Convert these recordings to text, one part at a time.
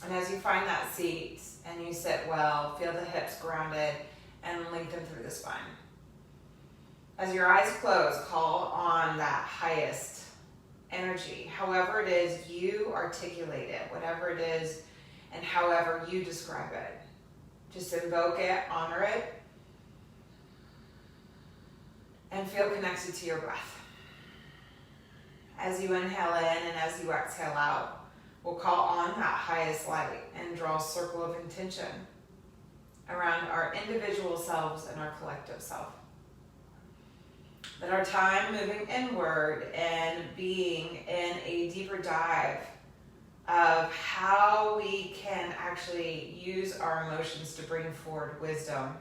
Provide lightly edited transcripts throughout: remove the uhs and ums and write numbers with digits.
And as you find that seat and you sit well, feel the hips grounded and lengthen through the spine. As your eyes close, call on that highest energy, however it is you articulate it, whatever it is, and however you describe it. Just invoke it, honor it, and feel connected to your breath. As you inhale in and as you exhale out, we'll call on that highest light and draw a circle of intention around our individual selves and our collective self. That our time moving inward and being in a deeper dive of how we can actually use our emotions to bring forward wisdom.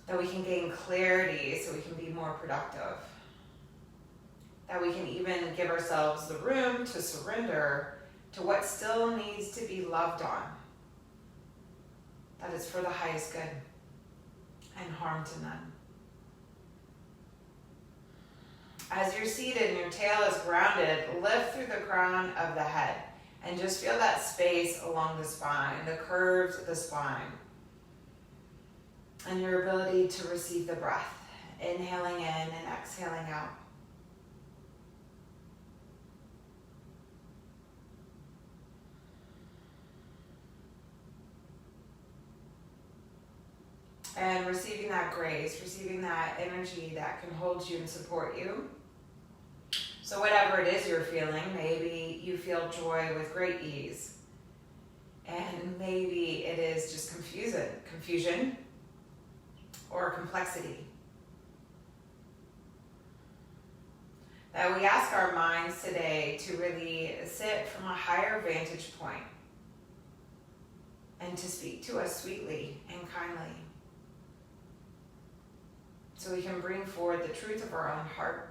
That we can gain clarity so we can be more productive. That we can even give ourselves the room to surrender to what still needs to be loved on. That is for the highest good and harm to none. As you're seated and your tail is grounded, lift through the crown of the head and just feel that space along the spine, the curves of the spine, and your ability to receive the breath, inhaling in and exhaling out. And receiving that grace, receiving that energy that can hold you and support you. So whatever it is you're feeling, maybe you feel joy with great ease. And maybe it is just confusion or complexity. That we ask our minds today to really sit from a higher vantage point and to speak to us sweetly and kindly. So we can bring forward the truth of our own heart.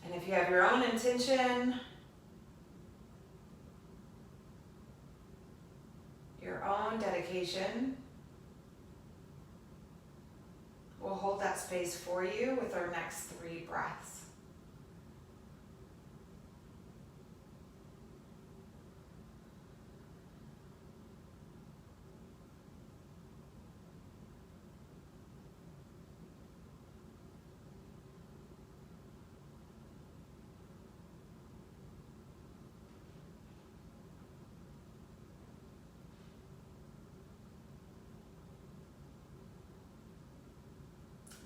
And if you have your own intention, your own dedication, we'll hold that space for you with our next 3 breaths.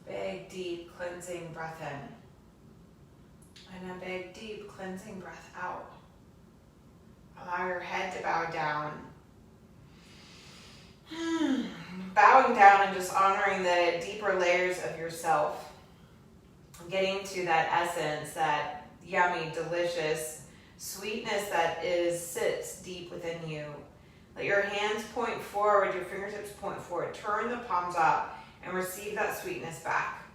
Big, deep, cleansing breath in. And a big, deep, cleansing breath out. Allow your head to bow down. Bowing down and just honoring the deeper layers of yourself. Getting to that essence, that yummy, delicious sweetness that sits deep within you. Let your hands point forward, your fingertips point forward. Turn the palms up and receive that sweetness back.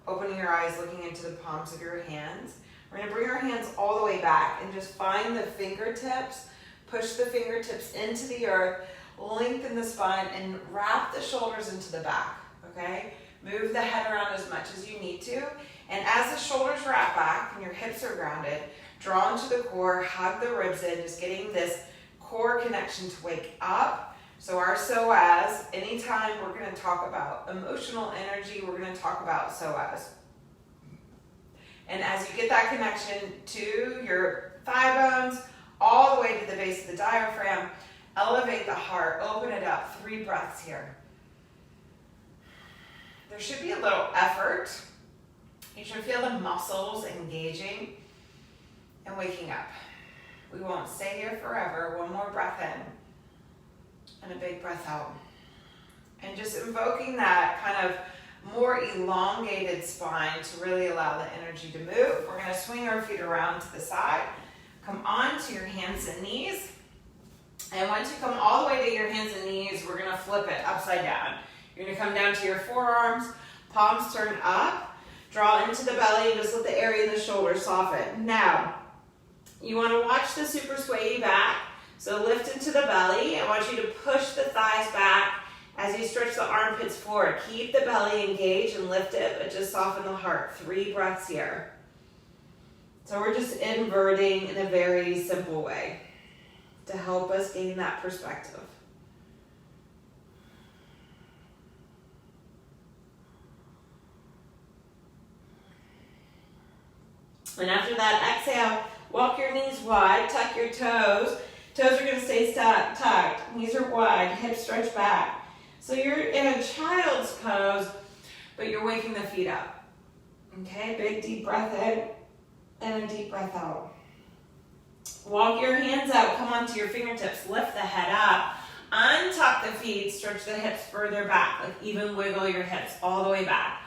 Opening your eyes, looking into the palms of your hands. We're going to bring our hands all the way back and just find the fingertips. Push the fingertips into the earth. Lengthen the spine and wrap the shoulders into the back. Okay? Move the head around as much as you need to. And as the shoulders wrap back and your hips are grounded, draw into the core, hug the ribs in, just getting this core connection to wake up. So our psoas, anytime we're going to talk about emotional energy, we're going to talk about psoas. And as you get that connection to your thigh bones, all the way to the base of the diaphragm, elevate the heart, open it up, 3 breaths here. There should be a little effort. You should feel the muscles engaging and waking up. We won't stay here forever. 1 more breath in. And a big breath out. And just invoking that kind of more elongated spine to really allow the energy to move. We're going to swing our feet around to the side. Come on to your hands and knees. And once you come all the way to your hands and knees, we're going to flip it upside down. You're going to come down to your forearms, palms turn up, draw into the belly, and just let the area in the shoulders soften. Now, you want to watch the super sway back. So lift into the belly. I want you to push the thighs back as you stretch the armpits forward. Keep the belly engaged and lift it, but just soften the heart. 3 breaths here. So we're just inverting in a very simple way to help us gain that perspective. And after that, exhale, walk your knees wide, tuck your toes. Toes are going to stay tucked. Knees are wide, hips stretch back. So you're in a child's pose, but you're waking the feet up. Okay, big deep breath in and a deep breath out. Walk your hands out, come onto your fingertips, lift the head up, untuck the feet, stretch the hips further back, like even wiggle your hips all the way back.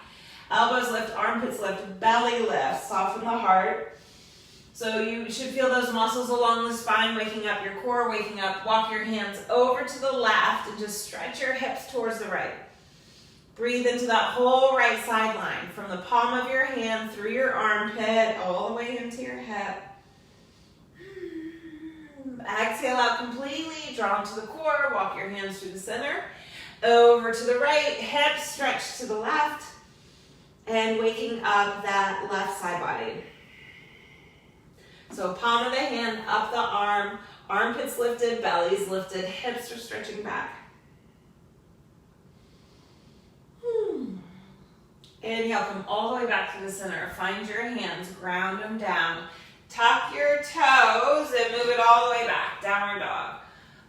Elbows lift, armpits lift, belly lift, soften the heart. So you should feel those muscles along the spine, waking up your core, waking up. Walk your hands over to the left and just stretch your hips towards the right. Breathe into that whole right side line, from the palm of your hand through your armpit, all the way into your hip. Exhale out completely, draw into the core, walk your hands through the center, over to the right, hips stretch to the left, and waking up that left side body. So palm of the hand, up the arm, armpits lifted, bellies lifted, hips are stretching back. Inhale, come all the way back to the center. Find your hands, ground them down. Tuck your toes and move it all the way back, downward dog.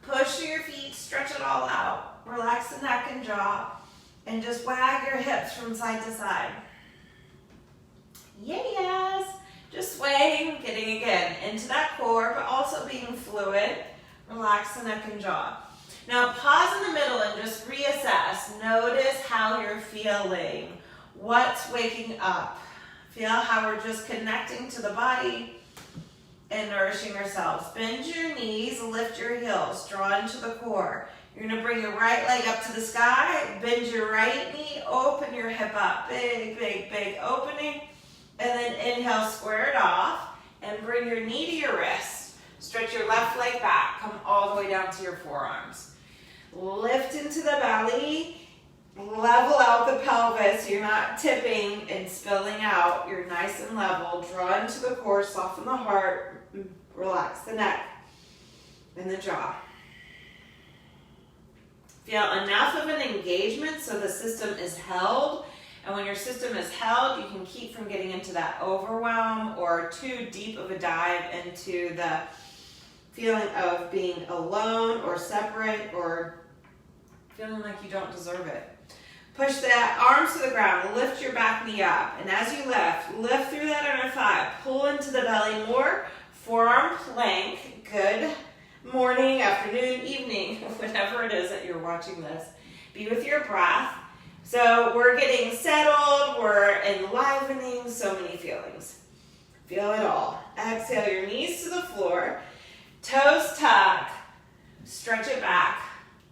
Push through your feet, stretch it all out. Relax the neck and jaw, and just wag your hips from side to side. Yes. Just swaying, getting again into that core, but also being fluid. Relax the neck and jaw. Now pause in the middle and just reassess. Notice how you're feeling. What's waking up? Feel how we're just connecting to the body and nourishing ourselves. Bend your knees, lift your heels, draw into the core. You're gonna bring your right leg up to the sky, bend your right knee, open your hip up. Big, big, big opening. And then inhale, square it off, and bring your knee to your wrist. Stretch your left leg back, come all the way down to your forearms. Lift into the belly, level out the pelvis so you're not tipping and spilling out. You're nice and level. Draw into the core, soften the heart, relax the neck and the jaw. Feel enough of an engagement so the system is held. And when your system is held, you can keep from getting into that overwhelm or too deep of a dive into the feeling of being alone or separate or feeling like you don't deserve it. Push the arms to the ground, lift your back knee up. And as you lift through that inner thigh, pull into the belly more, forearm plank. Good morning, afternoon, evening, whatever it is that you're watching this. Be with your breath. So we're getting settled, we're enlivening, so many feelings. Feel it all. Exhale your knees to the floor, toes tuck, stretch it back,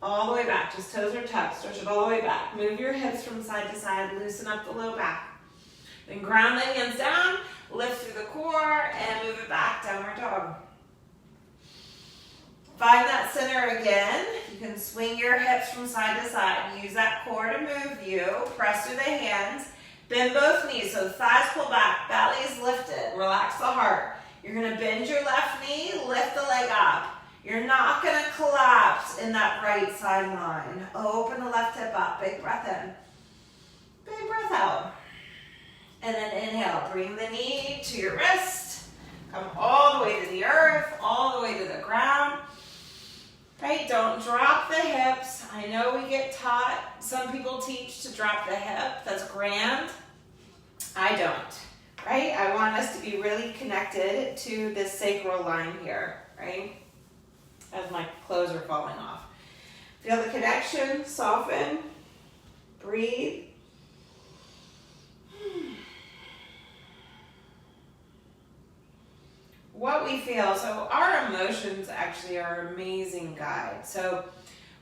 all the way back. Just toes are tucked, stretch it all the way back. Move your hips from side to side, loosen up the low back. Then ground the hands down, lift through the core, and move it back, downward dog. Find that center again. You can swing your hips from side to side. Use that core to move you. Press through the hands. Bend both knees, so thighs pull back, belly is lifted. Relax the heart. You're gonna bend your left knee, lift the leg up. You're not gonna collapse in that right side line. Open the left hip up, big breath in. Big breath out. And then inhale, bring the knee to your wrist. Come all the way to the earth, all the way to the ground. Right, don't drop the hips. I know we get taught, some people teach to drop the hip. That's grand. I don't, right? I want us to be really connected to this sacral line here, right? As my clothes are falling off. Feel the connection, soften, breathe. What we feel, so our emotions actually are an amazing guide. So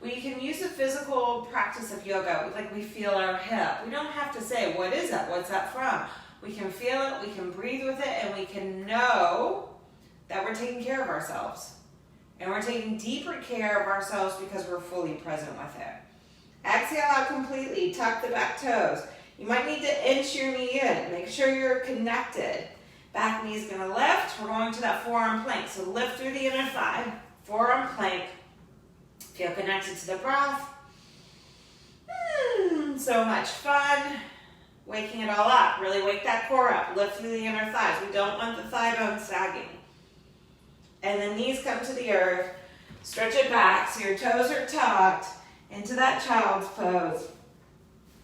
we can use a physical practice of yoga, like we feel our hip. We don't have to say, what is that? What's that from? We can feel it, we can breathe with it, and we can know that we're taking care of ourselves. And we're taking deeper care of ourselves because we're fully present with it. Exhale out completely, tuck the back toes. You might need to inch your knee in, make sure you're connected. Back knee is gonna lift. We're going to that forearm plank. So lift through the inner thigh, forearm plank. Feel connected to the breath. So much fun. Waking it all up. Really wake that core up. Lift through the inner thighs. We don't want the thigh bone sagging. And the knees come to the earth. Stretch it back so your toes are tucked into that child's pose.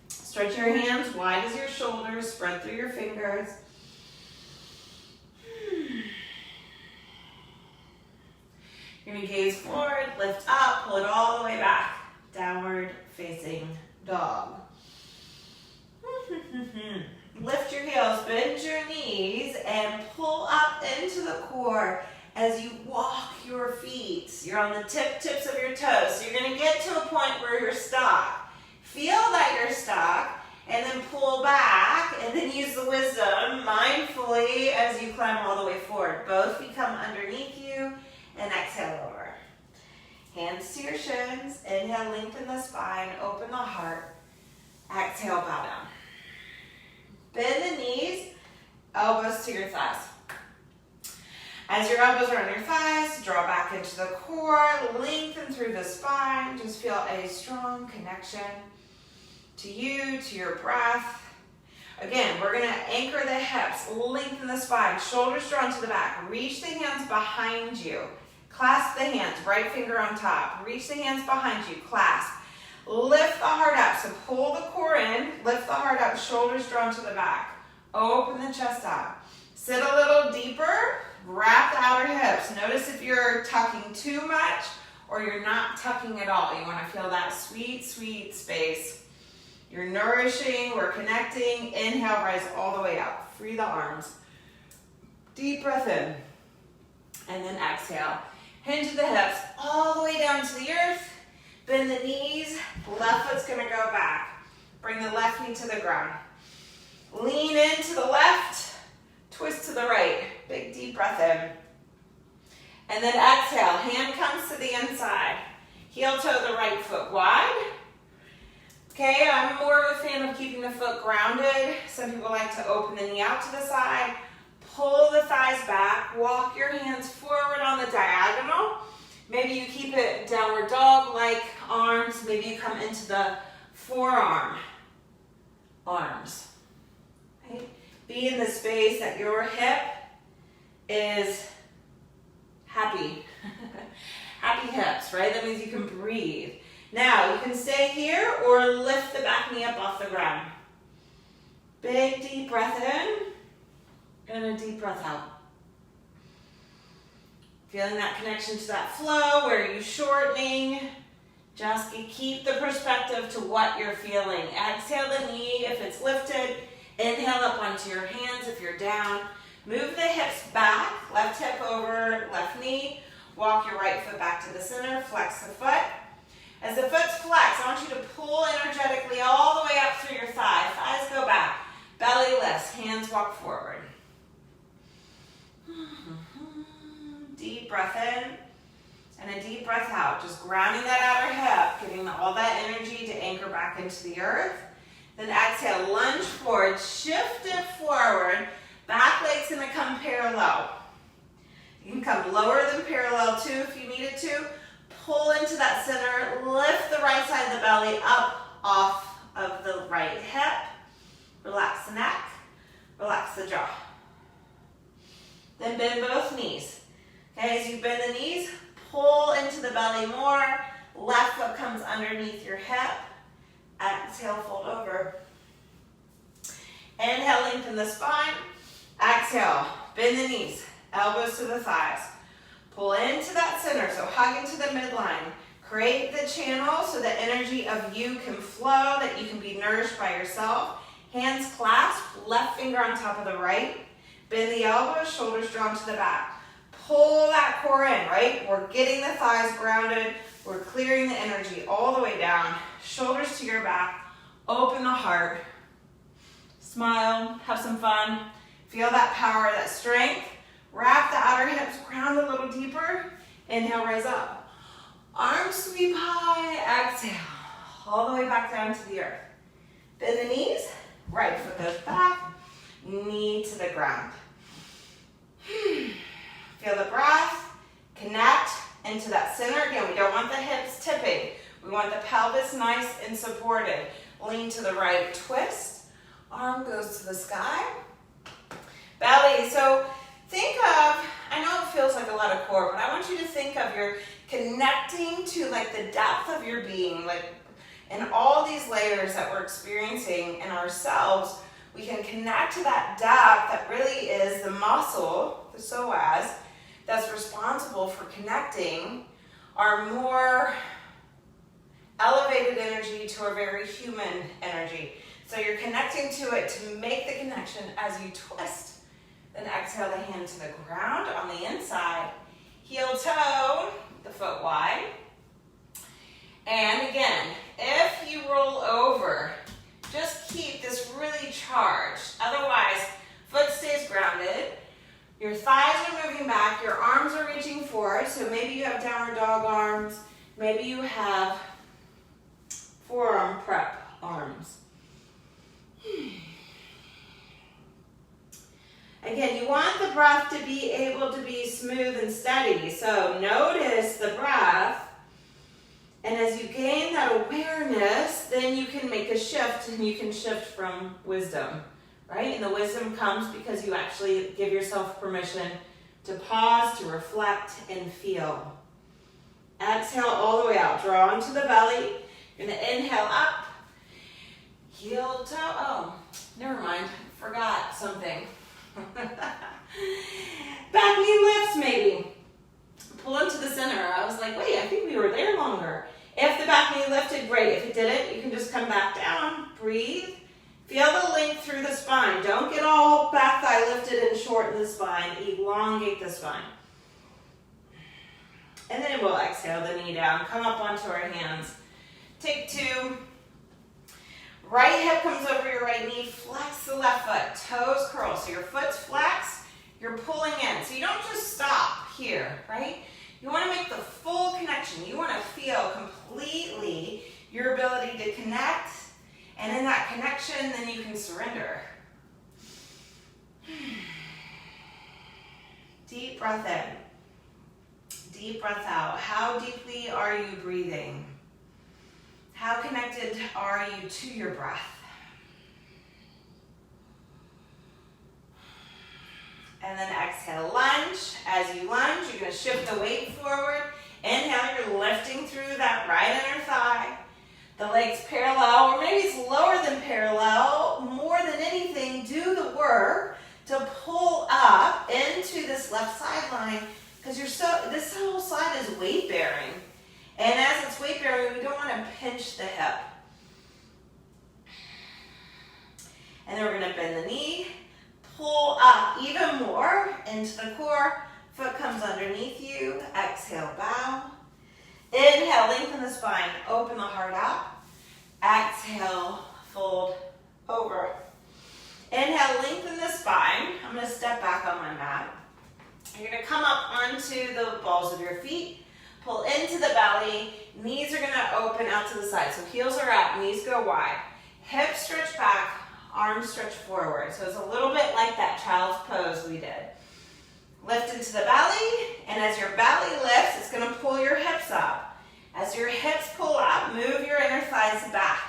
Stretch your hands wide as your shoulders. Spread through your fingers. You're going to gaze forward, lift up, pull it all the way back. Downward facing dog. Lift your heels, bend your knees, and pull up into the core as you walk your feet. You're on the tips of your toes. So you're going to get to a point where you're stuck. Feel that you're stuck, and then pull back, and then use the wisdom mindfully as you climb all the way forward. Both feet come underneath you, and exhale over. Hands to your shins. Inhale, lengthen the spine, open the heart. Exhale, bow down. Bend the knees, elbows to your thighs. As your elbows are on your thighs, draw back into the core, lengthen through the spine. Just feel a strong connection to you, to your breath. Again, we're going to anchor the hips, lengthen the spine, shoulders drawn to the back. Reach the hands behind you. Clasp the hands, right finger on top. Reach the hands behind you, clasp. Lift the heart up, so pull the core in, lift the heart up, shoulders drawn to the back. Open the chest up. Sit a little deeper, wrap the outer hips. Notice if you're tucking too much or you're not tucking at all. You want to feel that sweet, sweet space. You're nourishing, we're connecting. Inhale, rise all the way up. Free the arms. Deep breath in. And then exhale. Hinge the hips all the way down to the earth. Bend the knees. Left foot's going to go back. Bring the left knee to the ground. Lean into the left. Twist to the right. Big deep breath in. And then exhale. Hand comes to the inside. Heel toe the right foot wide. Okay, I'm more of a fan of keeping the foot grounded. Some people like to open the knee out to the side. Pull the thighs back. Walk your hands forward on the diagonal. Maybe you keep it downward dog like arms. Maybe you come into the forearm arms. Okay? Be in the space that your hip is happy. Happy hips, right? That means you can breathe. Now, you can stay here or lift the back knee up off the ground. Big deep breath in and a deep breath out. Feeling that connection to that flow. Where are you shortening? Just keep the perspective to what you're feeling. Exhale the knee if it's lifted. Inhale up onto your hands if you're down. Move the hips back. Left hip over left knee. Walk your right foot back to the center. Flex the foot. As the foot's flexed, I want you to pull energetically all the way up through your thigh. Thighs go back. Belly lifts. Hands walk forward. Deep breath in and a deep breath out. Just grounding that outer hip, getting all that energy to anchor back into the earth. Then exhale, lunge forward, shift it forward. Back leg's gonna come parallel. You can come lower than parallel too if you needed to. Pull into that center, lift the right side of the belly up off of the right hip. Relax the neck, relax the jaw. Then bend both knees. Okay, as you bend the knees, pull into the belly more. Left foot comes underneath your hip. Exhale, fold over. Inhale, lengthen the spine. Exhale, bend the knees, elbows to the thighs. Pull into that center, so hug into the midline. Create the channel so the energy of you can flow, that you can be nourished by yourself. Hands clasped, left finger on top of the right. Bend the elbows, shoulders drawn to the back. Pull that core in, right? We're getting the thighs grounded. We're clearing the energy all the way down. Shoulders to your back. Open the heart. Smile, have some fun. Feel that power, that strength. Wrap the outer hips, ground a little deeper. Inhale, rise up. Arms sweep high, exhale. All the way back down to the earth. Bend the knees, right foot goes back, knee to the ground. Feel the breath. Connect into that center. Again, we don't want the hips tipping. We want the pelvis nice and supported. Lean to the right, twist. Arm goes to the sky. Belly. So think of, I know it feels like a lot of core, but I want you to think of you're connecting to like the depth of your being, like in all these layers that we're experiencing in ourselves, we can connect to that depth that really is the muscle, the psoas, that's responsible for connecting our more elevated energy to our very human energy. So you're connecting to it to make the connection as you twist. Then exhale the hand to the ground on the inside. Heel toe, the foot wide. And again, if you roll over, just keep this really charged. Otherwise, foot stays grounded. Your thighs are moving back. Your arms are reaching forward. So maybe you have downward dog arms. Maybe you have forearm prep arms. Again, you want the breath to be able to be smooth and steady. So notice the breath. And as you gain that awareness, then you can make a shift, and you can shift from wisdom, right? And the wisdom comes because you actually give yourself permission to pause, to reflect, and feel. Exhale all the way out. Draw into the belly. You're going to inhale up. Heel toe. Oh, never mind. Forgot something. Back knee lifts maybe. Pull into the center. I was like, wait, I think we were there longer. If the back knee lifted, great. If it didn't, you can just come back down. Breathe. Feel the length through the spine. Don't get all back thigh lifted and shorten the spine. Elongate the spine. And then we'll exhale the knee down. Come up onto our hands. Take two. Right hip comes over your right knee. Flex the left foot. Toes curl. So your foot's flexed. You're pulling in. So you don't just stop here, right? You want to make the full connection. You want to feel completely your ability to connect. And in that connection, then you can surrender. Deep breath in. Deep breath out. How deeply are you breathing? How connected are you to your breath? And then exhale, lunge. As you lunge, you're going to shift the weight forward. Inhale, you're lifting through that right inner thigh. The legs parallel, or maybe it's lower than parallel. More than anything, do the work to pull up into this left sideline, because this whole side is weight bearing. And as it's weight bearing, we don't want to pinch the hip. And then we're going to bend the knee. Pull up even more into the core. Foot comes underneath you. Exhale, bow. Inhale, lengthen the spine. Open the heart out. Exhale, fold over. Inhale, lengthen the spine. I'm going to step back on my mat. You're going to come up onto the balls of your feet. Pull into the belly. Knees are going to open out to the side. So heels are up, knees go wide. Hips stretch back. Arms stretch forward. So it's a little bit like that child's pose we did. Lift into the belly, and as your belly lifts, it's going to pull your hips up. As your hips pull up, move your inner thighs back.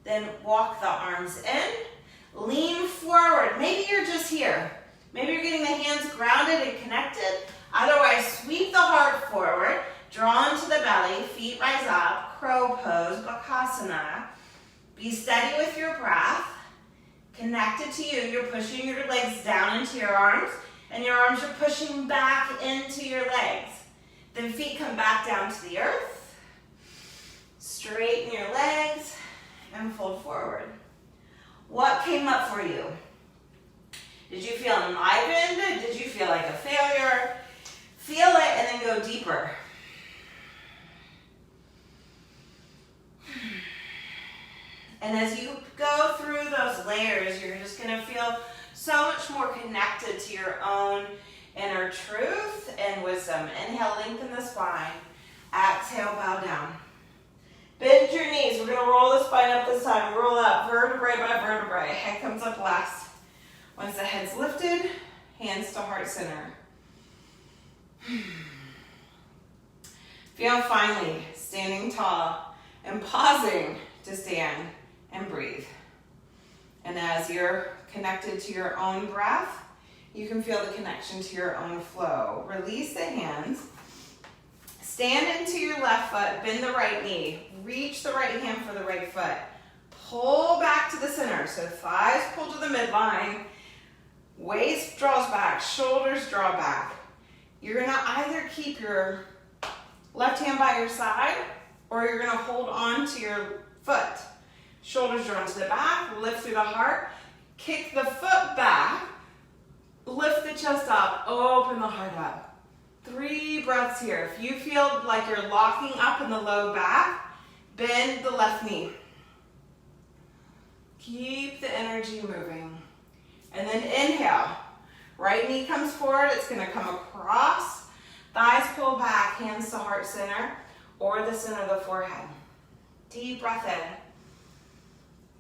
Then walk the arms in. Lean forward. Maybe you're just here. Maybe you're getting the hands grounded and connected. Otherwise, sweep the heart forward. Draw into the belly. Feet rise up. Crow pose, Bakasana. Be steady with your breath. Connected to you, you're pushing your legs down into your arms, and your arms are pushing back into your legs. Then feet come back down to the earth. Straighten your legs and fold forward. What came up for you? Did you feel enlivened? Did you feel like a failure? Feel it and then go deeper. And as you go through those layers, you're just going to feel so much more connected to your own inner truth and wisdom. Inhale, lengthen the spine. Exhale, bow down. Bend your knees. We're going to roll the spine up this time. Roll up vertebrae by vertebrae. Head comes up last. Once the head's lifted, hands to heart center. Feel finally standing tall and pausing to stand and breathe. And as you're connected to your own breath, you can feel the connection to your own flow. Release the hands. Stand into your left foot, bend the right knee. Reach the right hand for the right foot. Pull back to the center. So thighs pull to the midline. Waist draws back, shoulders draw back. You're gonna either keep your left hand by your side or you're gonna hold on to your foot. Shoulders drawn to the back, lift through the heart. Kick the foot back, lift the chest up, open the heart up. 3 breaths here. If you feel like you're locking up in the low back, bend the left knee. Keep the energy moving. And then inhale. Right knee comes forward. It's going to come across. Thighs pull back, hands to heart center or the center of the forehead. Deep breath in.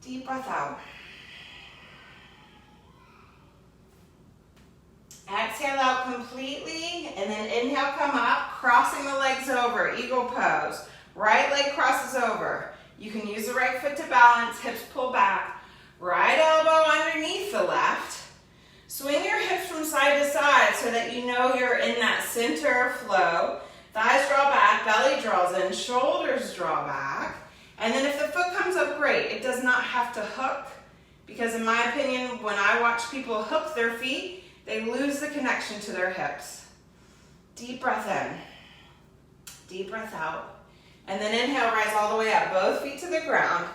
Deep breath out. Exhale out completely, and then inhale, come up, crossing the legs over, eagle pose. Right leg crosses over. You can use the right foot to balance, hips pull back. Right elbow underneath the left. Swing your hips from side to side so that you know you're in that center flow. Thighs draw back, belly draws in, shoulders draw back. And then if the foot comes up, great. It does not have to hook, because in my opinion, when I watch people hook their feet, they lose the connection to their hips. Deep breath in. Deep breath out. And then inhale, rise all the way up. Both feet to the ground.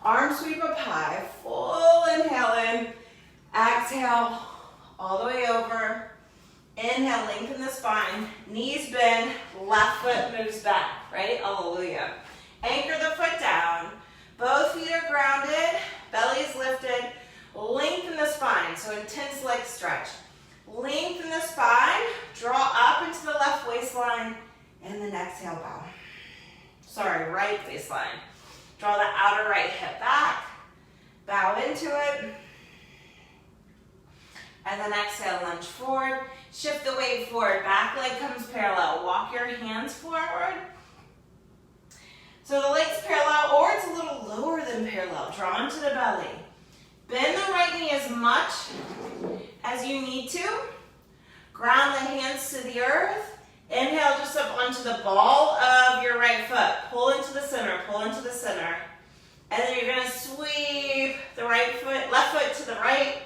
Arms sweep up high. Full inhale in. Exhale all the way over. Inhale, lengthen the spine. Knees bend. Left foot moves back. Right? Hallelujah. Anchor the foot down. Both feet are grounded. Belly is lifted. Lengthen the spine. So intense leg stretch. Lengthen the spine, draw up into the left waistline, and then exhale, bow. Sorry, right waistline. Draw the outer right hip back, bow into it, and then exhale, lunge forward. Shift the weight forward, back leg comes parallel. Walk your hands forward. So the leg's parallel, or it's a little lower than parallel. Draw into the belly. Bend the right knee as much as you need to. Ground the hands to the earth. Inhale just up onto the ball of your right foot. Pull into the center, pull into the center. And then you're gonna sweep the right foot, left foot to the right.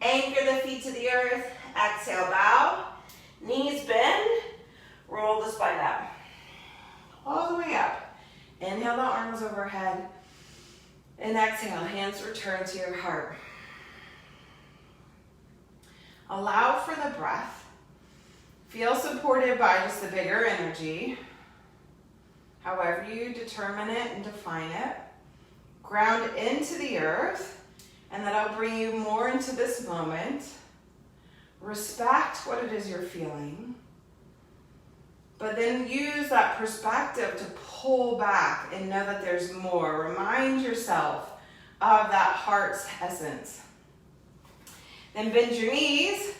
Anchor the feet to the earth. Exhale, bow. Knees bend. Roll the spine up. All the way up. Inhale the arms overhead. And exhale, hands return to your heart. Allow for the breath. Feel supported by just the bigger energy. However you determine it and define it. Ground into the earth, and that'll bring you more into this moment. Respect what it is you're feeling. But then use that perspective to pull back and know that there's more. Remind yourself of that heart's essence. Then bend your knees,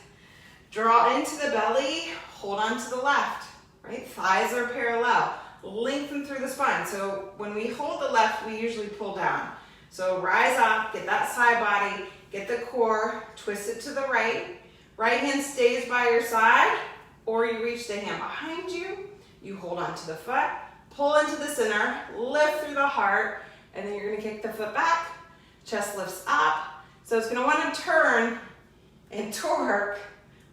draw into the belly, hold on to the left, right? Thighs are parallel. Lengthen through the spine. So when we hold the left, we usually pull down. So rise up, get that side body, get the core, twist it to the right. Right hand stays by your side, or you reach the hand behind you, you hold on to the foot, pull into the center, lift through the heart, and then you're gonna kick the foot back, chest lifts up. So it's gonna wanna turn and torque,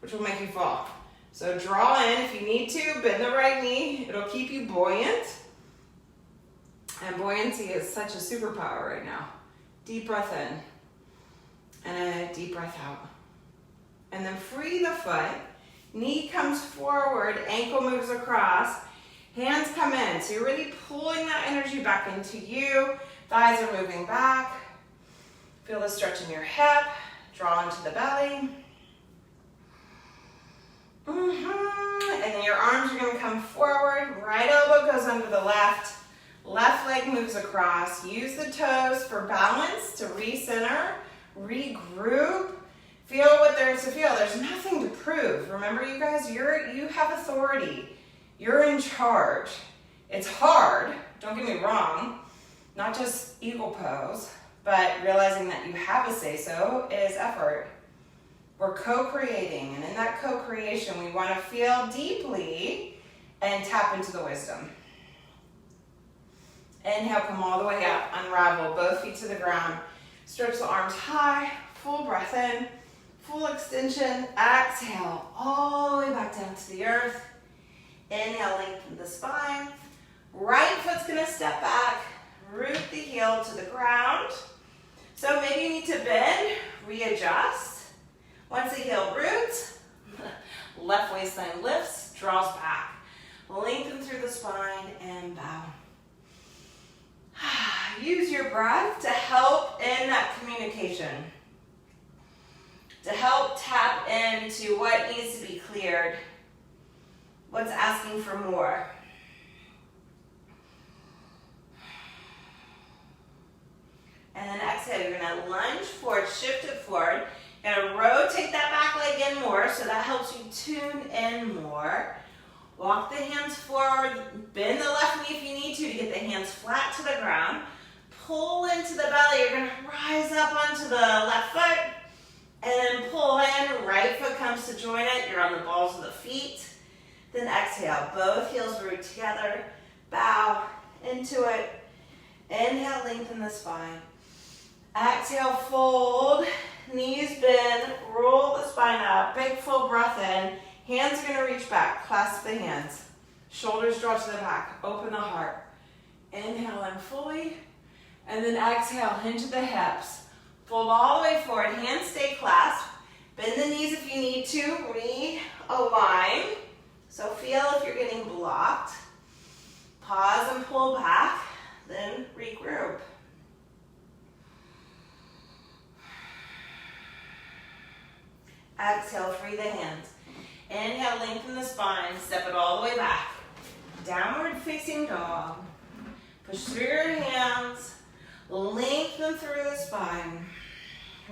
which will make you fall. So draw in if you need to, bend the right knee, it'll keep you buoyant. And buoyancy is such a superpower right now. Deep breath in, and a deep breath out. And then free the foot. Knee comes forward, ankle moves across, hands come in. So you're really pulling that energy back into you. Thighs are moving back. Feel the stretch in your hip. Draw into the belly. And then your arms are gonna come forward. Right elbow goes under the left. Left leg moves across. Use the toes for balance to recenter, regroup. Feel what there is to feel. There's nothing to prove. move. Remember, you guys, you have authority. You're in charge. It's hard, don't get me wrong, not just eagle pose, but realizing that you have a say-so is effort. We're co-creating, and in that co-creation, we want to feel deeply and tap into the wisdom. Inhale, come all the way up, unravel, both feet to the ground. Stretch the arms high, full breath in, full extension. Exhale, all the way back down to the earth. Inhale, lengthen the spine. Right foot's gonna step back, root the heel to the ground. So maybe you need to bend, readjust. Once the heel roots, left waistline lifts, draws back. Lengthen through the spine and bow. Use your breath to help in that communication, to help tap into what needs to be cleared, what's asking for more. And then exhale, you're gonna lunge forward, shift it forward. You're gonna rotate that back leg in more, so that helps you tune in more. Walk the hands forward, bend the left knee if you need to get the hands flat to the ground. Pull into the belly, you're gonna rise up onto the left foot, and then pull in, right foot comes to join it, you're on the balls of the feet. Then exhale, both heels root together, bow into it. Inhale, lengthen the spine. Exhale, fold, knees bend, roll the spine up, big full breath in. Hands are gonna reach back, clasp the hands. Shoulders draw to the back, open the heart. Inhale in fully, and then exhale, hinge the hips. Fold all the way forward, hands stay clasped. Bend the knees if you need to, realign. So feel if you're getting blocked. Pause and pull back, then regroup. Exhale, free the hands. Inhale, lengthen the spine, step it all the way back. Downward facing dog. Push through your hands, lengthen through the spine.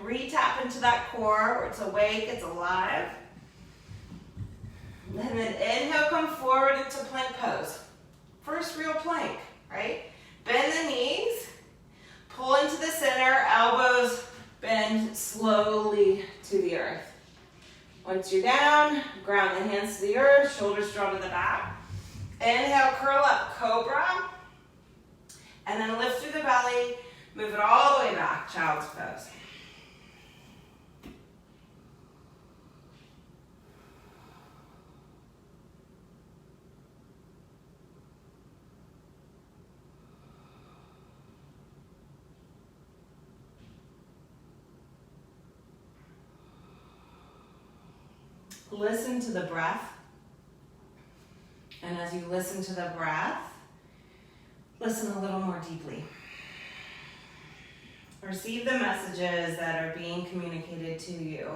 Re-tap into that core where it's awake, it's alive. And then inhale, come forward into plank pose. First real plank, right? Bend the knees, pull into the center, elbows bend slowly to the earth. Once you're down, ground the hands to the earth, shoulders draw to the back. Inhale, curl up, cobra. And then lift through the belly, move it all the way back, child's pose. Listen to the breath. And as you listen to the breath, listen a little more deeply. Receive the messages that are being communicated to you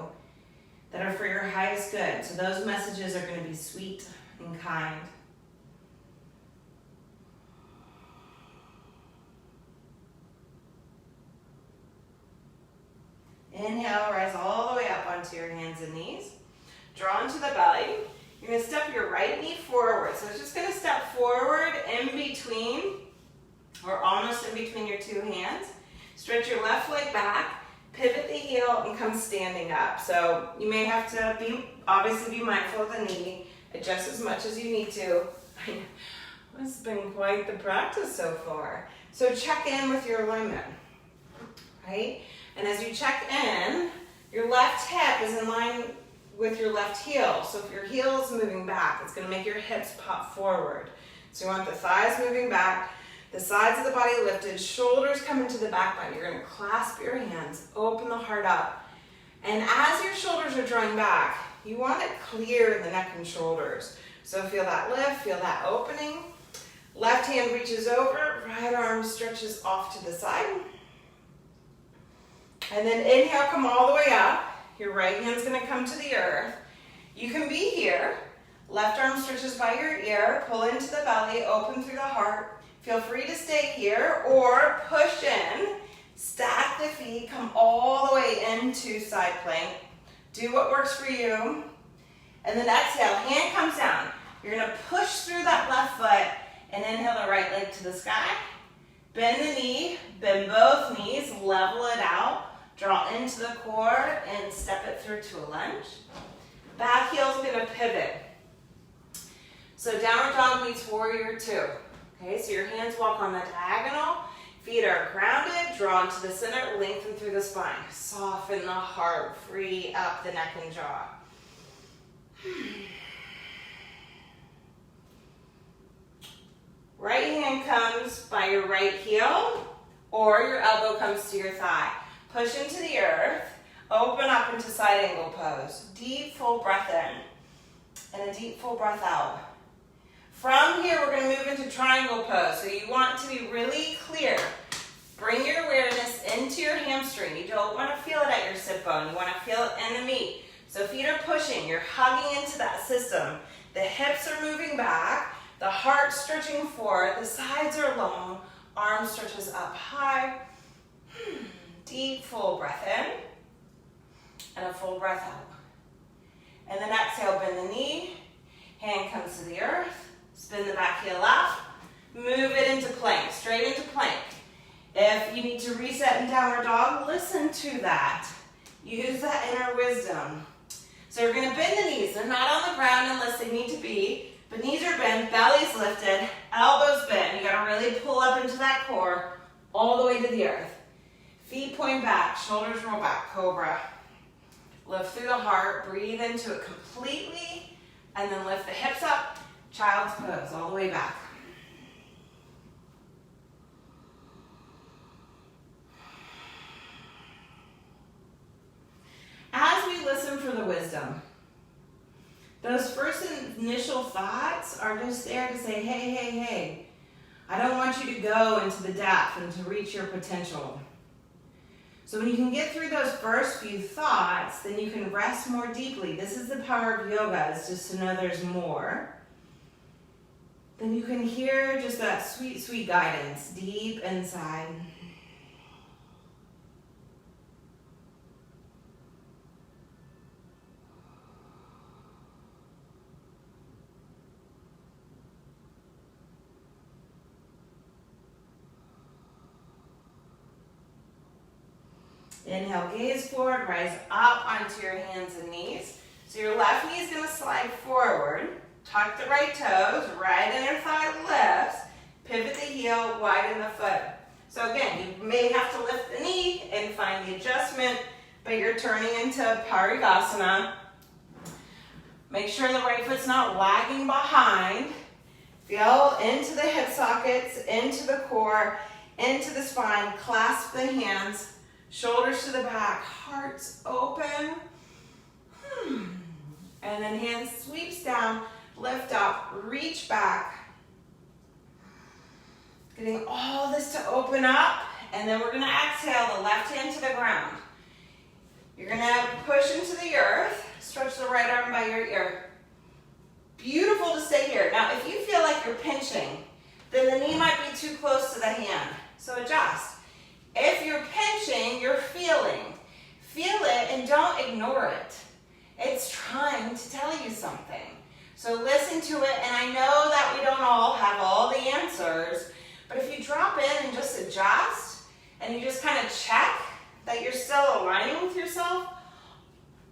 that are for your highest good. So those messages are going to be sweet and kind. Inhale, rise all the way up onto your hands and knees. Draw into the belly. You're going to step your right knee forward. So it's just going to step forward in between, or almost in between your two hands. Stretch your left leg back, pivot the heel, and come standing up. So you may have to obviously be mindful of the knee, adjust as much as you need to. It's been quite the practice so far. So check in with your alignment, right? And as you check in, your left hip is in line with your left heel. So if your heel is moving back, it's gonna make your hips pop forward. So you want the thighs moving back, the sides of the body lifted, shoulders come into the back body. You're gonna clasp your hands, open the heart up. And as your shoulders are drawing back, you want to clear the neck and shoulders. So feel that lift, feel that opening. Left hand reaches over, right arm stretches off to the side. And then inhale, come all the way up. Your right hand's gonna come to the earth. You can be here. Left arm stretches by your ear, pull into the belly, open through the heart. Feel free to stay here or push in, stack the feet, come all the way into side plank. Do what works for you. And then exhale, hand comes down. You're gonna push through that left foot and inhale the right leg to the sky. Bend the knee, bend both knees, level it out. Draw into the core and step it through to a lunge. Back heel's gonna pivot. So downward dog meets warrior two. Okay, so your hands walk on the diagonal, feet are grounded, draw into the center, lengthen through the spine. Soften the heart, free up the neck and jaw. Right hand comes by your right heel, or your elbow comes to your thigh. Push into the earth, open up into side angle pose. Deep full breath in, and a deep full breath out. From here, we're gonna move into triangle pose. So you want to be really clear. Bring your awareness into your hamstring. You don't wanna feel it at your sit bone. You wanna feel it in the meat. So feet are pushing, you're hugging into that system. The hips are moving back, the heart stretching forward, the sides are long, arm stretches up high. Deep full breath in, and a full breath out. And then exhale, bend the knee, hand comes to the earth, spin the back heel up, move it into plank, straight into plank. If you need to reset in downward dog, listen to that. Use that inner wisdom. So you're gonna bend the knees. They're not on the ground unless they need to be, but knees are bent, belly's lifted, elbows bent. You gotta really pull up into that core, all the way to the earth. Feet point back, shoulders roll back, cobra. Lift through the heart, breathe into it completely, and then lift the hips up, child's pose, all the way back. As we listen for the wisdom, those first initial thoughts are just there to say, hey, hey, hey, I don't want you to go into the depth and to reach your potential. So when you can get through those first few thoughts, then you can rest more deeply. This is the power of yoga, is just to know there's more. Then you can hear just that sweet, sweet guidance deep inside. Inhale, gaze forward, rise up onto your hands and knees. So your left knee is gonna slide forward. Tuck the right toes, right inner thigh lifts. Pivot the heel, widen the foot. So again, you may have to lift the knee and find the adjustment, but you're turning into Parigasana. Make sure the right foot's not lagging behind. Feel into the hip sockets, into the core, into the spine. Clasp the hands. Shoulders to the back, hearts open. And then hands sweeps down, lift up, reach back. Getting all this to open up, and then we're gonna exhale the left hand to the ground. You're gonna push into the earth, stretch the right arm by your ear. Beautiful to stay here. Now, if you feel like you're pinching, then the knee might be too close to the hand, so adjust. If you're pinching, you're feeling. Feel it and don't ignore it. It's trying to tell you something. So listen to it, and I know that we don't all have all the answers, but if you drop in and just adjust, and you just kind of check that you're still aligning with yourself,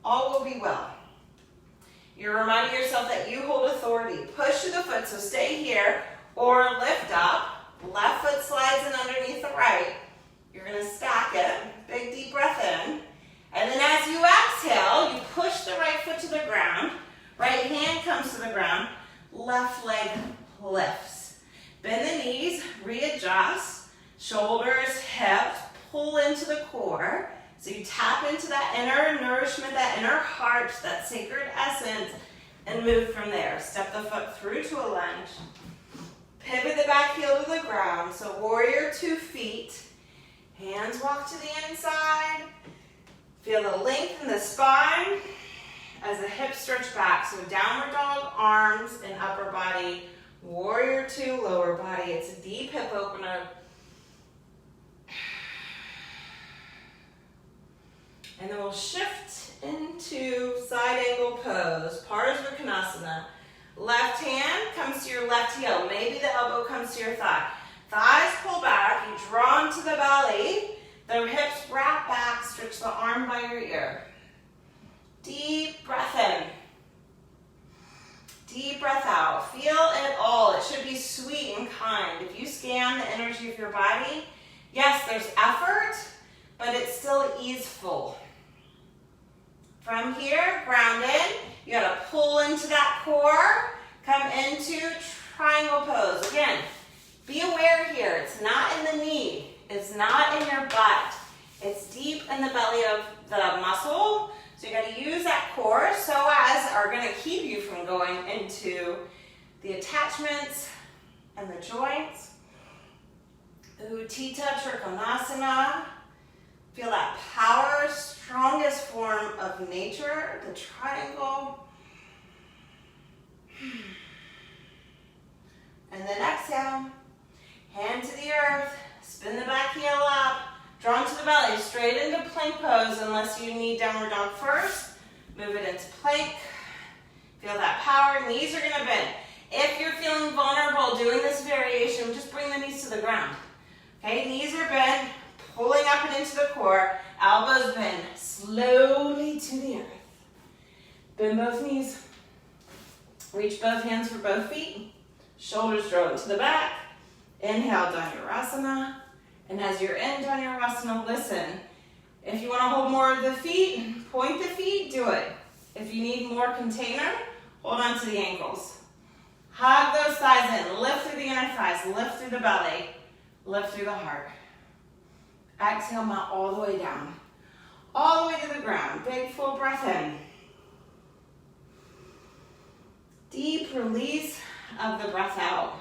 all will be well. You're reminding yourself that you hold authority. Push to the foot, so stay here, or lift up. Left foot slides in underneath the right. You're gonna stack it, big deep breath in. And then as you exhale, you push the right foot to the ground, right hand comes to the ground, left leg lifts. Bend the knees, readjust, shoulders, hips, pull into the core. So you tap into that inner nourishment, that inner heart, that sacred essence, and move from there. Step the foot through to a lunge. Pivot the back heel to the ground, so warrior 2 feet. Hands walk to the inside. Feel the length in the spine as the hips stretch back. So downward dog, arms and upper body. Warrior 2, lower body. It's a deep hip opener. And then we'll shift into side angle pose, Parsva Konasana. Left hand comes to your left heel. Maybe the elbow comes to your thigh. Thighs pull back, you draw into the belly. The hips wrap back, stretch the arm by your ear. Deep breath in. Deep breath out. Feel it all. It should be sweet and kind. If you scan the energy of your body, yes, there's effort, but it's still easeful. From here, grounded, you gotta pull into that core, come into triangle pose. Again, be aware here, it's not in the knee, it's not in your butt. It's deep in the belly of the muscle. So you gotta use that core so as are gonna keep you from going into the attachments and the joints. Utthita Trikonasana. Feel that power, strongest form of nature, the triangle. And then exhale, hand to the earth, spin the back heel up, draw into the belly, straight into plank pose unless you need downward dog first. Move it into plank. Feel that power, knees are gonna bend. If you're feeling vulnerable doing this variation, just bring the knees to the ground. Okay, knees are bent. Pulling up and into the core, elbows bend slowly to the earth. Bend both knees. Reach both hands for both feet. Shoulders draw into the back. Inhale, Dhanurasana. And as you're in Dhanurasana, listen. If you want to hold more of the feet, point the feet, do it. If you need more container, hold on to the ankles. Hug those thighs in. Lift through the inner thighs. Lift through the belly. Lift through the heart. Exhale, mount all the way down. All the way to the ground. Big full breath in. Deep release of the breath out.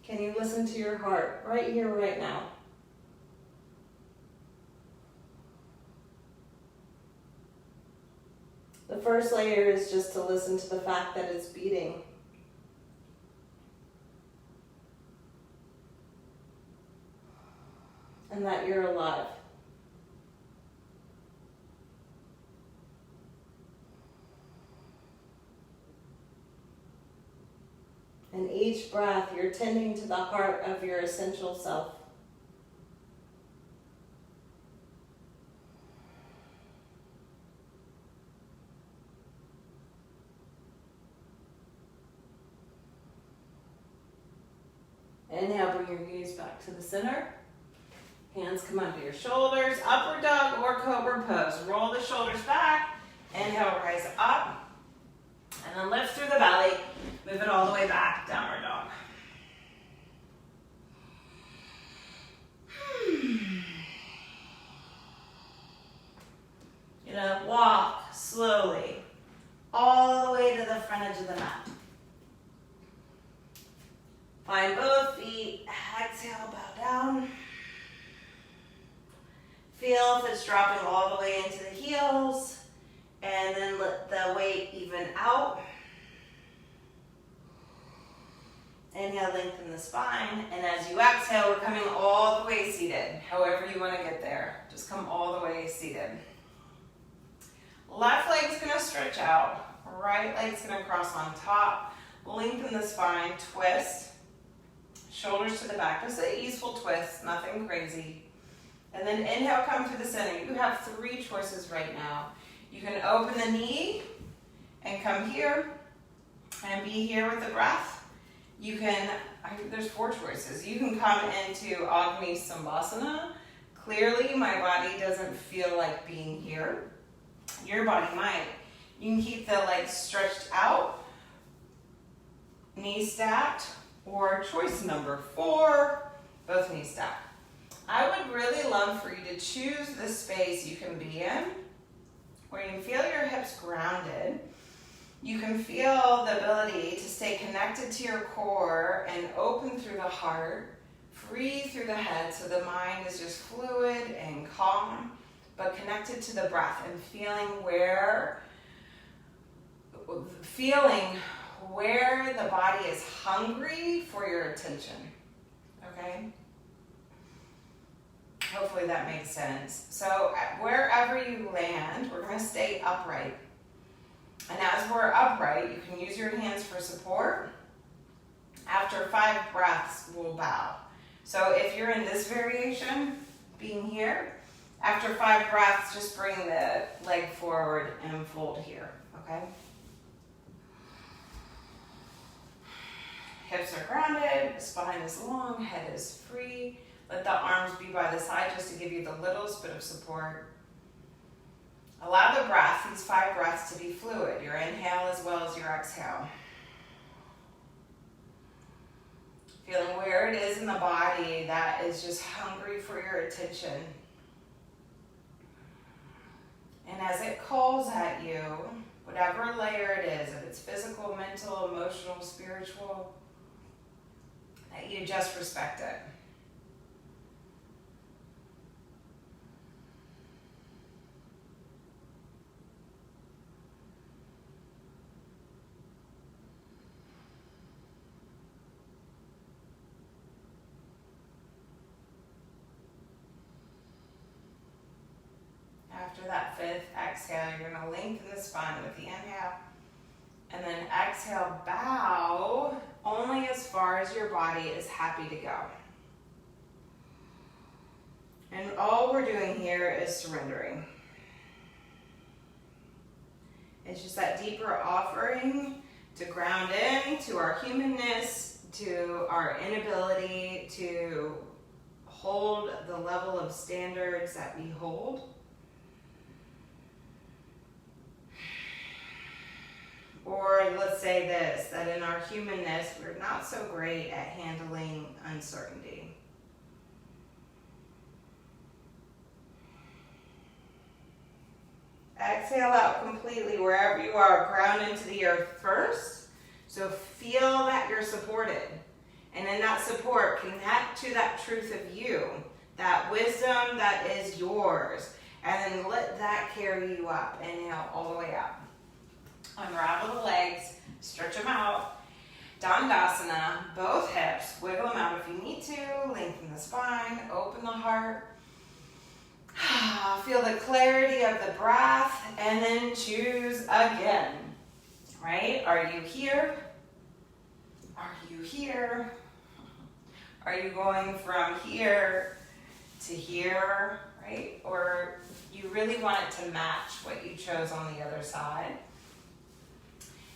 Can you listen to your heart right here, right now? The first layer is just to listen to the fact that it's beating. And that you're alive. And each breath, you're tending to the heart of your essential self. Inhale, bring your gaze back to the center. Hands come under your shoulders, upward dog or cobra pose. Roll the shoulders back. Inhale, rise up. And then lift through the belly. Move it all the way back, downward dog. You're gonna walk slowly all the way to the front edge of the mat. Find both feet. Exhale, bow down. Feel if it's dropping all the way into the heels. And then let the weight even out. Inhale, lengthen the spine. And as you exhale, we're coming all the way seated. However you want to get there. Just come all the way seated. Left leg's going to stretch out. Right leg's going to cross on top. Lengthen the spine, twist. Shoulders to the back. Just an easeful twist, nothing crazy. And then inhale, come to the center. You have 3 choices right now. You can open the knee and come here and be here with the breath. You can, there's 4 choices. You can come into Agni Sambhasana. Clearly, my body doesn't feel like being here. Your body might. You can keep the legs stretched out, knees stacked, or choice number 4, both knees stacked. I would really love for you to choose the space you can be in, where you can feel your hips grounded, You can feel the ability to stay connected to your core and open through the heart, free through the head, so the mind is just fluid and calm, but connected to the breath and feeling where the body is hungry for your attention. Okay? Hopefully that makes sense. So wherever you land, we're going to stay upright. And as we're upright, you can use your hands for support. After 5 breaths, we'll bow. So if you're in this variation, being here, after 5 breaths, just bring the leg forward and fold here, okay? Hips are grounded, spine is long, head is free. Let the arms be by the side just to give you the littlest bit of support. Allow the breath, these 5 breaths, to be fluid, your inhale as well as your exhale. Feeling where it is in the body that is just hungry for your attention. And as it calls at you, whatever layer it is, if it's physical, mental, emotional, spiritual, that you just respect it. After that 5th exhale, you're going to lengthen the spine with the inhale. And then exhale, bow only as far as your body is happy to go. And all we're doing here is surrendering. It's just that deeper offering to ground in to our humanness, to our inability to hold the level of standards that we hold. Or let's say this, that in our humanness, we're not so great at handling uncertainty. Exhale out completely wherever you are. Ground into the earth first. So feel that you're supported. And in that support, connect to that truth of you, that wisdom that is yours. And then let that carry you up. Inhale all the way up. Unravel the legs, stretch them out. Dandasana, both hips, wiggle them out if you need to. Lengthen the spine, open the heart. Feel the clarity of the breath, and then choose again. Right? Are you here? Are you here? Are you going from here to here? Right? Or you really want it to match what you chose on the other side.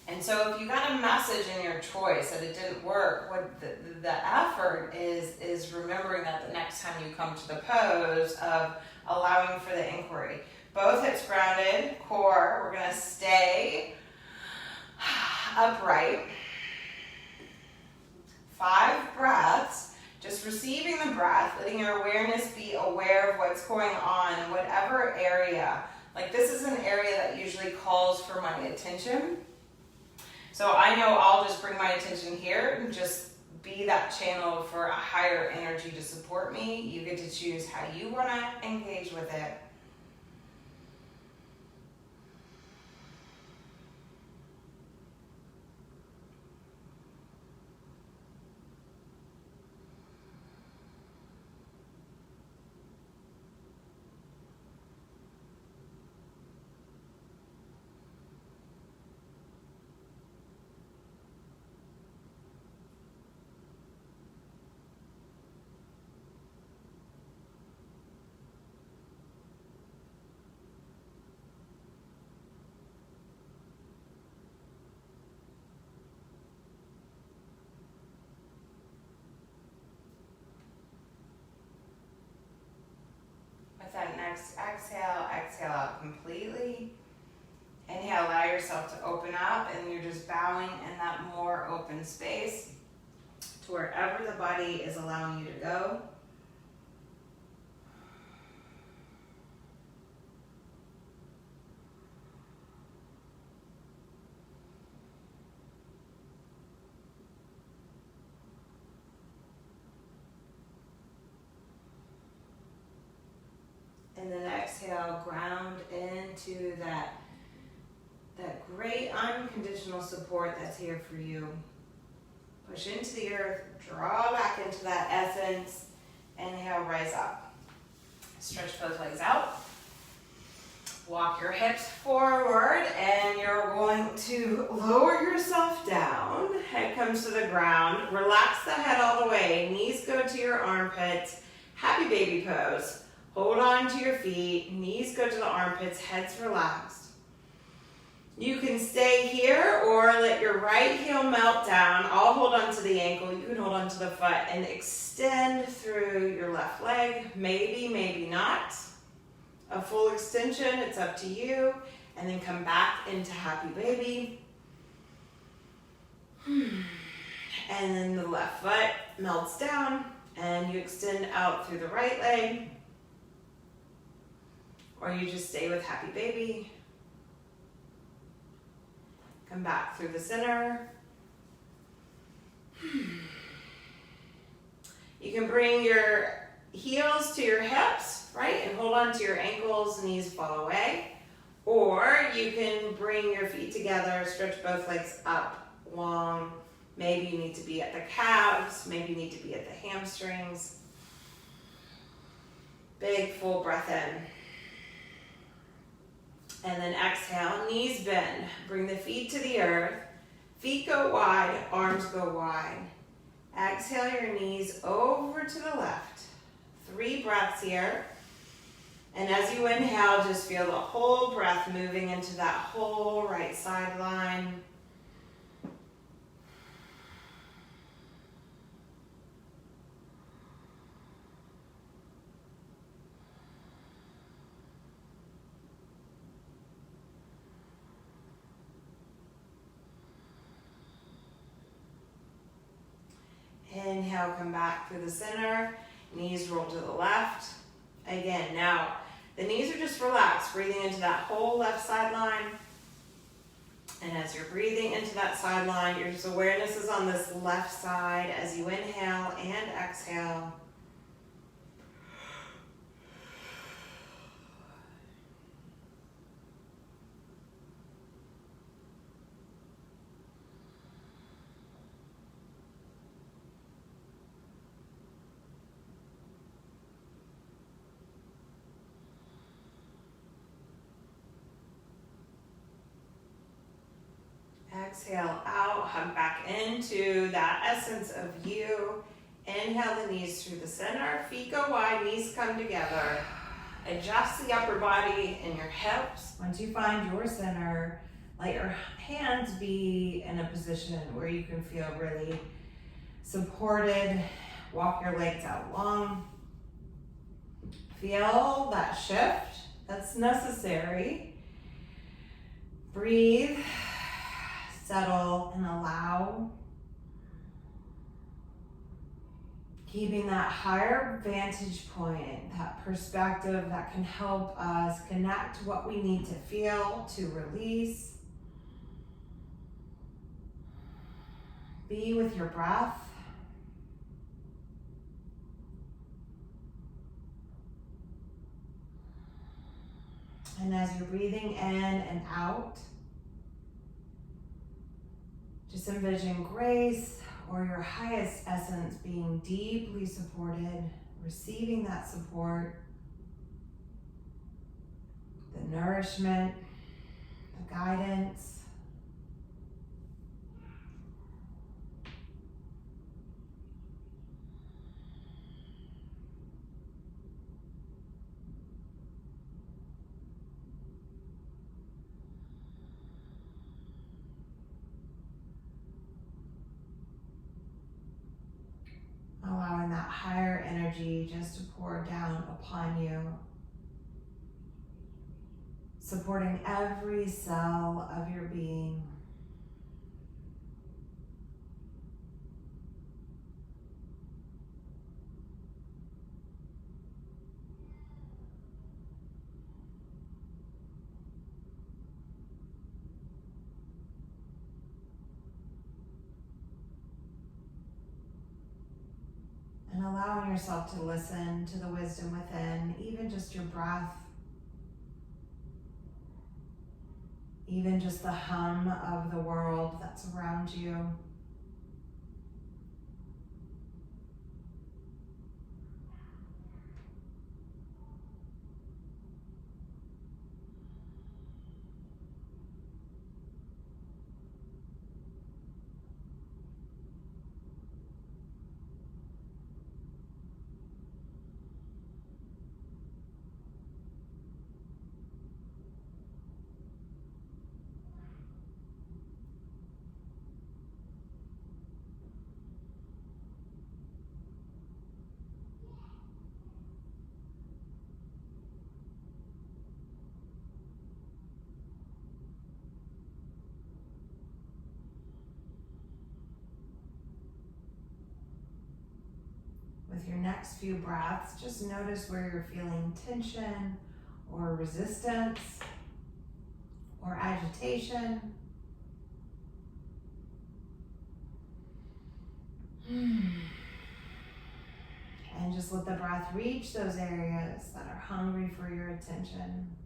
And so if you got a message in your choice that it didn't work, what the effort is remembering that the next time you come to the pose of allowing for the inquiry. Both hips grounded, core, we're going to stay upright. 5 breaths, just receiving the breath, letting your awareness be aware of what's going on in whatever area. Like this is an area that usually calls for my attention. So I know I'll just bring my attention here and just be that channel for a higher energy to support me. You get to choose how you want to engage with it. That next exhale, exhale out completely. Inhale, allow yourself to open up, and you're just bowing in that more open space to wherever the body is allowing you to go. into that great unconditional support that's here for you. Push into the earth, draw back into that essence. Inhale, rise up. Stretch both legs out. Walk your hips forward, and you're going to lower yourself down. Head comes to the ground. Relax the head all the way. Knees go to your armpits. Happy baby pose. Hold on to your feet. Knees go to the armpits. Head's relaxed. You can stay here or let your right heel melt down. I'll hold on to the ankle. You can hold on to the foot and extend through your left leg. Maybe, maybe not. A full extension, it's up to you. And then come back into happy baby. And then the left foot melts down and you extend out through the right leg. Or you just stay with happy baby. Come back through the center. You can bring your heels to your hips, right? And hold on to your ankles, knees fall away. Or you can bring your feet together, stretch both legs up long. Maybe you need to be at the calves, maybe you need to be at the hamstrings. Big full breath in. And then exhale, knees bend. Bring the feet to the earth. Feet go wide, arms go wide. Exhale your knees over to the left. 3 breaths here. And as you inhale, just feel the whole breath moving into that whole right sideline. Inhale, come back through the center. Knees roll to the left. Again, now the knees are just relaxed, breathing into that whole left sideline. And as you're breathing into that sideline, your just awareness is on this left side as you inhale and exhale. Exhale out, hug back into that essence of you. Inhale the knees through the center, feet go wide, knees come together. Adjust the upper body and your hips. Once you find your center, let your hands be in a position where you can feel really supported. Walk your legs out long. Feel that shift that's necessary. Breathe. Settle and allow. Keeping that higher vantage point, that perspective that can help us connect to what we need to feel, to release. Be with your breath. And as you're breathing in and out, just envision grace or your highest essence being deeply supported, receiving that support, the nourishment, the guidance. Allowing that higher energy just to pour down upon you, supporting every cell of your being. And allowing yourself to listen to the wisdom within, even just your breath. even just the hum of the world that's around you. With your next few breaths, just notice where you're feeling tension or resistance or agitation. And just let the breath reach those areas that are hungry for your attention.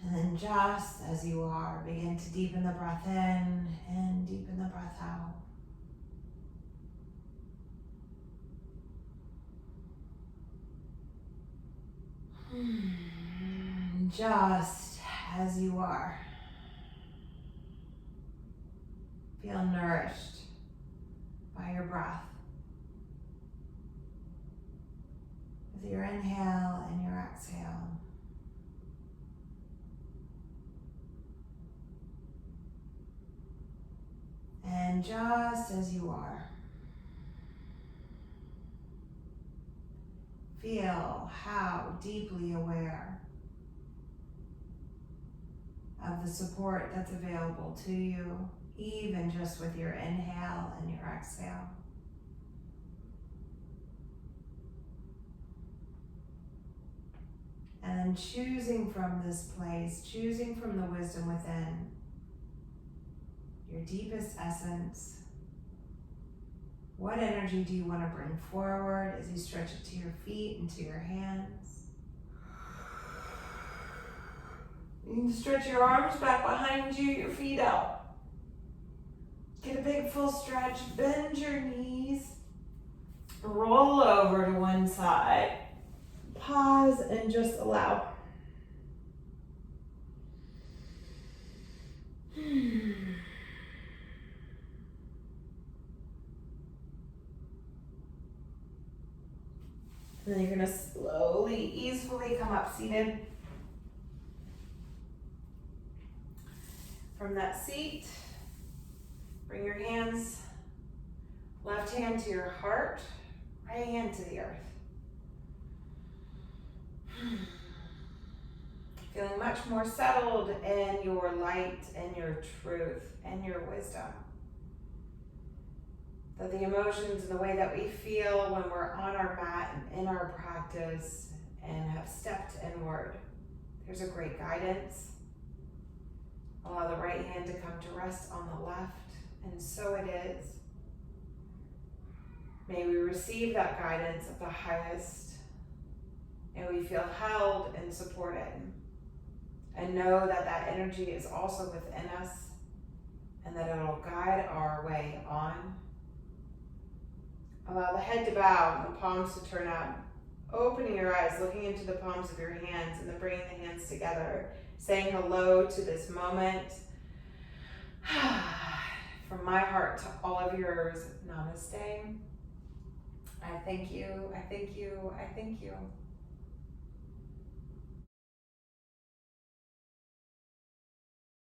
And then just as you are, begin to deepen the breath in and deepen the breath out. Just as you are. Feel nourished by your breath. With your inhale and your exhale. And just as you are, feel how deeply aware of the support that's available to you, even just with your inhale and your exhale. And then choosing from this place, choosing from the wisdom within, your deepest essence. What energy do you want to bring forward as you stretch it to your feet and to your hands? You can stretch your arms back behind you, your feet out. Get a big full stretch, bend your knees, roll over to one side. Pause and just allow. And then you're going to slowly, easily come up seated. From that seat, bring your hands, left hand to your heart, right hand to the earth. Feeling much more settled in your light and your truth and your wisdom. That the emotions and the way that we feel when we're on our mat and in our practice and have stepped inward, there's a great guidance. Allow the right hand to come to rest on the left, and so it is. May we receive that guidance of the highest. May we feel held and supported, and know that that energy is also within us, and that it'll guide our way on. Allow the head to bow and the palms to turn up. Opening your eyes, looking into the palms of your hands, and then bringing the hands together, saying hello to this moment. From my heart to all of yours, namaste. I thank you, I thank you, I thank you.